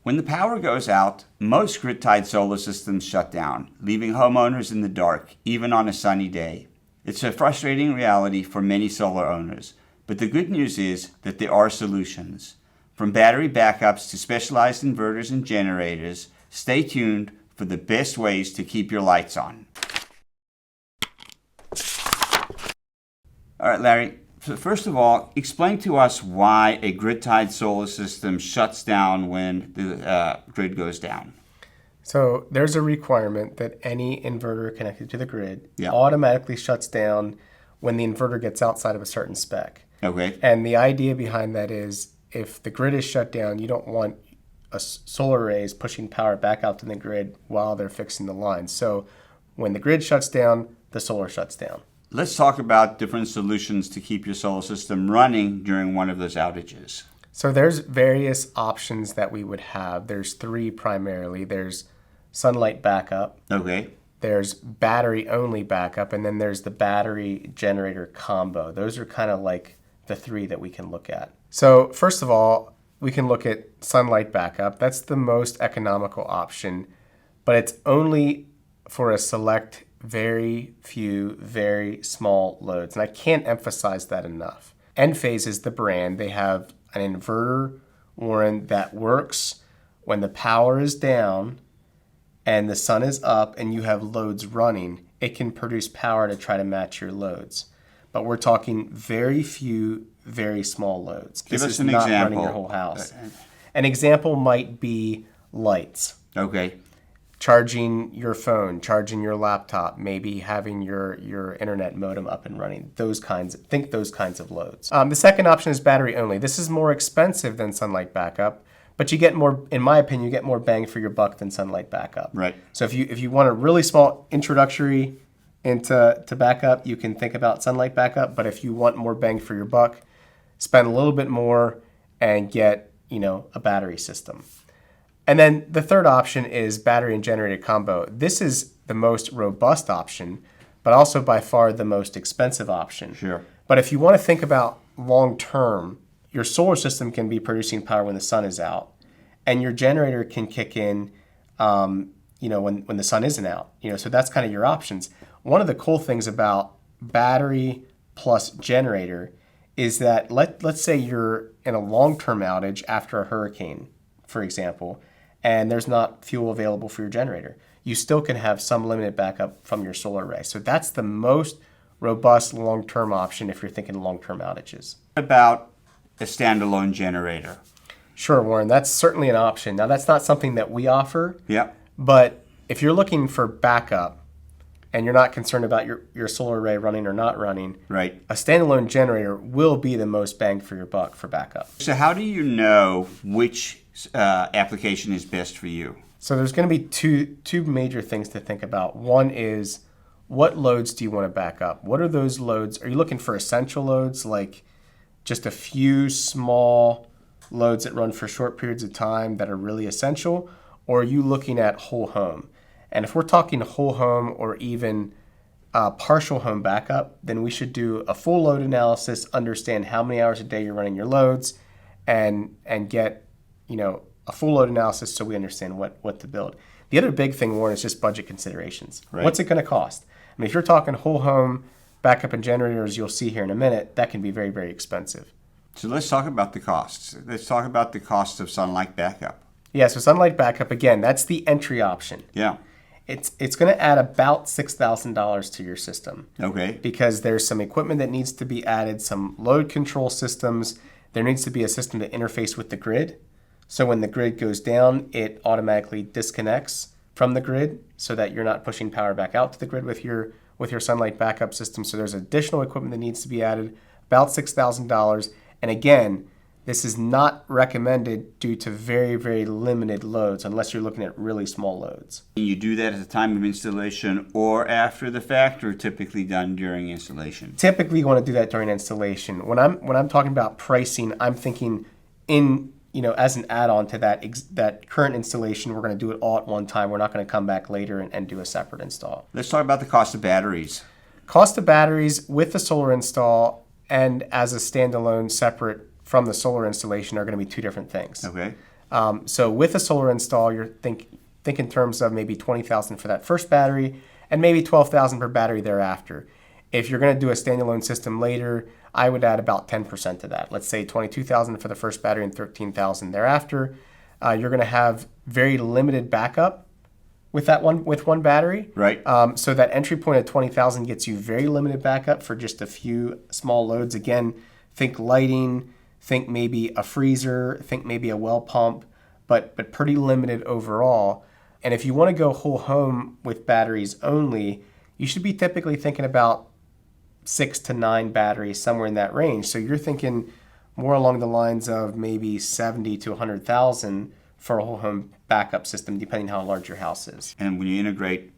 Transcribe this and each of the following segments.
When the power goes out, most grid-tied solar systems shut down, leaving homeowners in the dark, even on a sunny day. It's a frustrating reality for many solar owners, but the good news is that there are solutions. From battery backups to specialized inverters and generators, stay tuned for the best ways to keep your lights on. All right, Larry. So first of all, explain to us why a grid-tied solar system shuts down when the grid goes down. So there's a requirement that any inverter connected to the grid automatically shuts down when the inverter gets outside of a certain spec. Okay. And the idea behind that is if the grid is shut down, you don't want solar arrays pushing power back out to the grid while they're fixing the lines. So when the grid shuts down, the solar shuts down. Let's talk about different solutions to keep your solar system running during one of those outages. So there's various options that we would have. There's three primarily. There's sunlight backup. Okay. There's battery only backup, and then there's the battery generator combo. Those are kind of like the three that we can look at. So first of all, we can look at sunlight backup. That's the most economical option, but it's only for a select very few, very small loads. And I can't emphasize that enough. Enphase is the brand. They have an inverter, Warren, that works when the power is down and the sun is up and you have loads running. It can produce power to try to match your loads. But we're talking very few, very small loads. Give this us is an not example. Running your whole house. An example might be lights. Okay. Charging your phone, charging your laptop, maybe having your internet modem up and running. Those kinds of loads. The second option is battery only. This is more expensive than sunlight backup, but you get more, in my opinion, you get more bang for your buck than sunlight backup. Right. So if you want a really small introductory into backup, you can think about sunlight backup. But if you want more bang for your buck, spend a little bit more and get a battery system. And then the third option is battery and generator combo. This is the most robust option, but also by far the most expensive option. Sure. But if you want to think about long term, your solar system can be producing power when the sun is out, and your generator can kick in, when the sun isn't out. So that's kind of your options. One of the cool things about battery plus generator is that let's say you're in a long-term outage after a hurricane, for example, and there's not fuel available for your generator. You still can have some limited backup from your solar array. So that's the most robust long-term option if you're thinking long-term outages. What about a standalone generator? Sure, Warren, that's certainly an option. Now, that's not something that we offer, but if you're looking for backup and you're not concerned about your solar array running or not running, right, a standalone generator will be the most bang for your buck for backup. So how do you know which application is best for you? So there's going to be two major things to think about. One is, what loads do you want to back up? What are those loads? Are you looking for essential loads, like just a few small loads that run for short periods of time that are really essential? Or are you looking at whole home? And if we're talking whole home or even partial home backup, then we should do a full load analysis, understand how many hours a day you're running your loads, and get a full load analysis so we understand what to build. The other big thing, Warren, is just budget considerations. Right. What's it going to cost? I mean, if you're talking whole home backup and generators, you'll see here in a minute, that can be very, very expensive. So let's talk about the costs. Let's talk about the cost of sunlight backup. Yeah, so sunlight backup, again, that's the entry option. Yeah. It's going to add about $6,000 to your system. Okay. Because there's some equipment that needs to be added, some load control systems. There needs to be a system to interface with the grid. So when the grid goes down, it automatically disconnects from the grid so that you're not pushing power back out to the grid with your sunlight backup system. So there's additional equipment that needs to be added, about $6,000. And again, this is not recommended due to very, very limited loads unless you're looking at really small loads. You do that at the time of installation or after the fact, or typically done during installation? Typically, you want to do that during installation. When I'm talking about pricing, I'm thinking as an add-on to that current installation, we're going to do it all at one time. We're not going to come back later and do a separate install. Let's talk about the cost of batteries. Cost of batteries with the solar install and as a standalone separate from the solar installation are going to be two different things. Okay. So with a solar install, you're think in terms of maybe 20,000 for that first battery and maybe 12,000 per battery thereafter. If you're going to do a standalone system later, I would add about 10% to that. Let's say 22,000 for the first battery and 13,000 thereafter. You're going to have very limited backup with one battery. Right. So that entry point of 20,000 gets you very limited backup for just a few small loads. Again, think lighting, think maybe a freezer, think maybe a well pump, but pretty limited overall. And if you want to go whole home with batteries only, you should be typically thinking about 6 to 9 batteries, somewhere in that range. So you're thinking more along the lines of maybe 70 to 100,000 for a whole home backup system, depending how large your house is. And when you integrate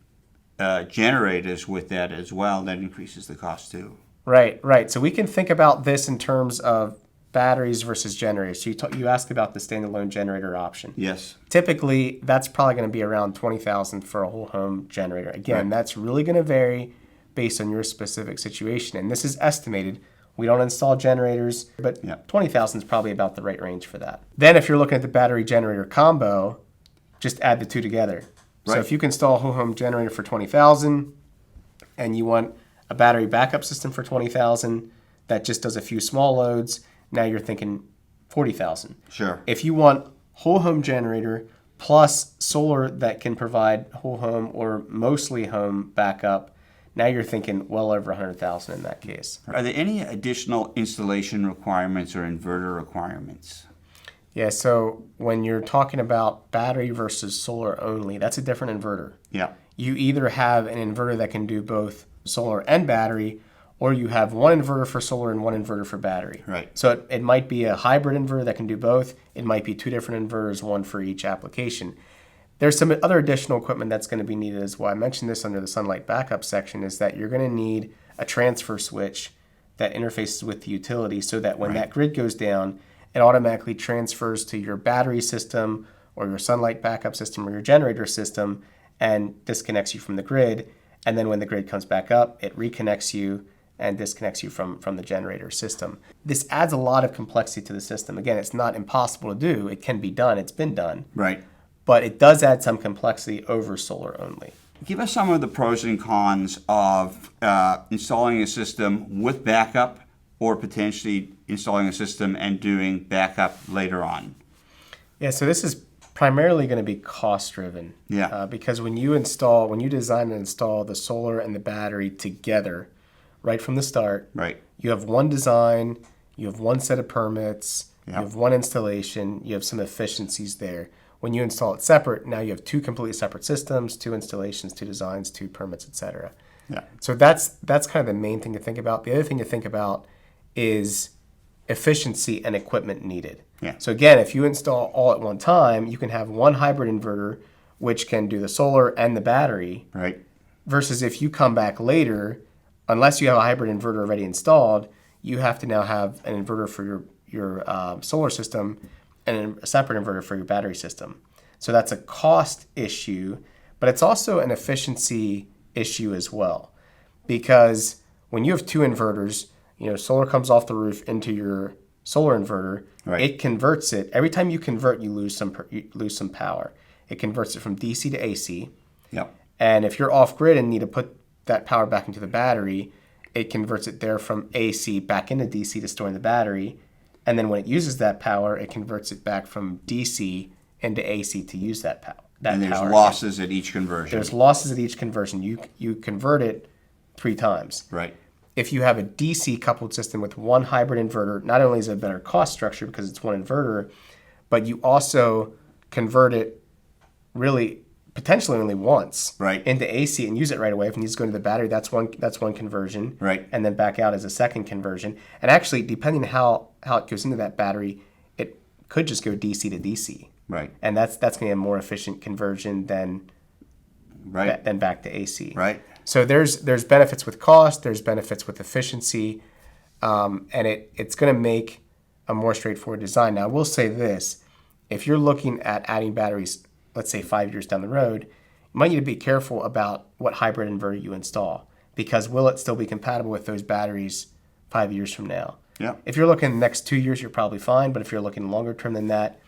generators with that as well, that increases the cost too. Right. So we can think about this in terms of batteries versus generators. So you asked about the standalone generator option. Yes. Typically, that's probably going to be around 20,000 for a whole home generator. Again, Right. That's really going to vary based on your specific situation. And this is estimated. We don't install generators, but 20,000 is probably about the right range for that. Then if you're looking at the battery generator combo, just add the two together. So Right. if you can install a whole home generator for 20,000 and you want a battery backup system for 20,000 that just does a few small loads, now you're thinking 40,000. Sure. If you want whole home generator plus solar that can provide whole home or mostly home backup, now you're thinking well over 100,000 in that case. Are there any additional installation requirements or inverter requirements? Yeah, so when you're talking about battery versus solar only, that's a different inverter. Yeah. You either have an inverter that can do both solar and battery, or you have one inverter for solar and one inverter for battery. Right. So it might be a hybrid inverter that can do both. It might be two different inverters, one for each application. There's some other additional equipment that's going to be needed as well. I mentioned this under the sunlight backup section, is that you're going to need a transfer switch that interfaces with the utility so that when that grid goes down, it automatically transfers to your battery system or your sunlight backup system or your generator system and disconnects you from the grid. And then when the grid comes back up, it reconnects you and disconnects you from the generator system. This adds a lot of complexity to the system. Again, it's not impossible to do. It can be done. It's been done. Right. But it does add some complexity over solar only. Give us some of the pros and cons of installing a system with backup or potentially installing a system and doing backup later on. Yeah, so this is primarily going to be cost driven. Yeah. Because when you design and install the solar and the battery together, right from the start, Right. you have one design, you have one set of permits, you have one installation, you have some efficiencies there. When you install it separate, now you have two completely separate systems, two installations, two designs, two permits, etc. Yeah. So that's kind of the main thing to think about. The other thing to think about is efficiency and equipment needed. Yeah. So again, if you install all at one time, you can have one hybrid inverter which can do the solar and the battery. Right. Versus if you come back later, unless you have a hybrid inverter already installed, you have to now have an inverter for your solar system and a separate inverter for your battery system. So that's a cost issue, but it's also an efficiency issue as well. Because when you have two inverters, solar comes off the roof into your solar inverter, Right. It converts it. Every time you convert, you lose some power. It converts it from DC to AC. Yep. And if you're off grid and need to put that power back into the battery, it converts it there from AC back into DC to store in the battery. And then when it uses that power, it converts it back from DC into AC to use that power. And there's losses at each conversion. There's losses at each conversion. You convert it 3 times. Right. If you have a DC coupled system with one hybrid inverter, not only is it a better cost structure because it's one inverter, but you also convert it really potentially only once into AC and use it right away. If it needs to go into the battery, that's one conversion. Right. And then back out as a second conversion. And actually, depending on how it goes into that battery, it could just go DC to DC. Right. And that's going to be a more efficient conversion than back to AC. Right. So there's benefits with cost, there's benefits with efficiency, and it's going to make a more straightforward design. Now, I will say this. If you're looking at adding batteries, let's say 5 years down the road, you might need to be careful about what hybrid inverter you install, because will it still be compatible with those batteries 5 years from now? Yeah. If you're looking the next 2 years, you're probably fine, but if you're looking longer term than that,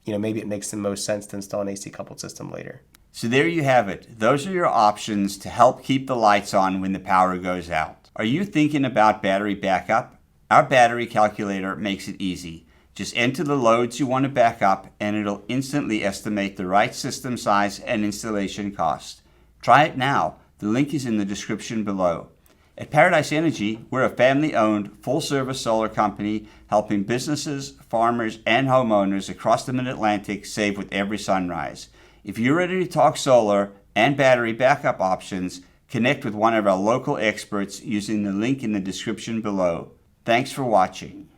maybe it makes the most sense to install an AC coupled system later. So there you have it. Those are your options to help keep the lights on when the power goes out. Are you thinking about battery backup? Our battery calculator makes it easy. Just enter the loads you want to back up and it'll instantly estimate the right system size and installation cost. Try it now. The link is in the description below. At Paradise Energy, we're a family-owned, full-service solar company helping businesses, farmers, and homeowners across the Mid-Atlantic save with every sunrise. If you're ready to talk solar and battery backup options, connect with one of our local experts using the link in the description below. Thanks for watching.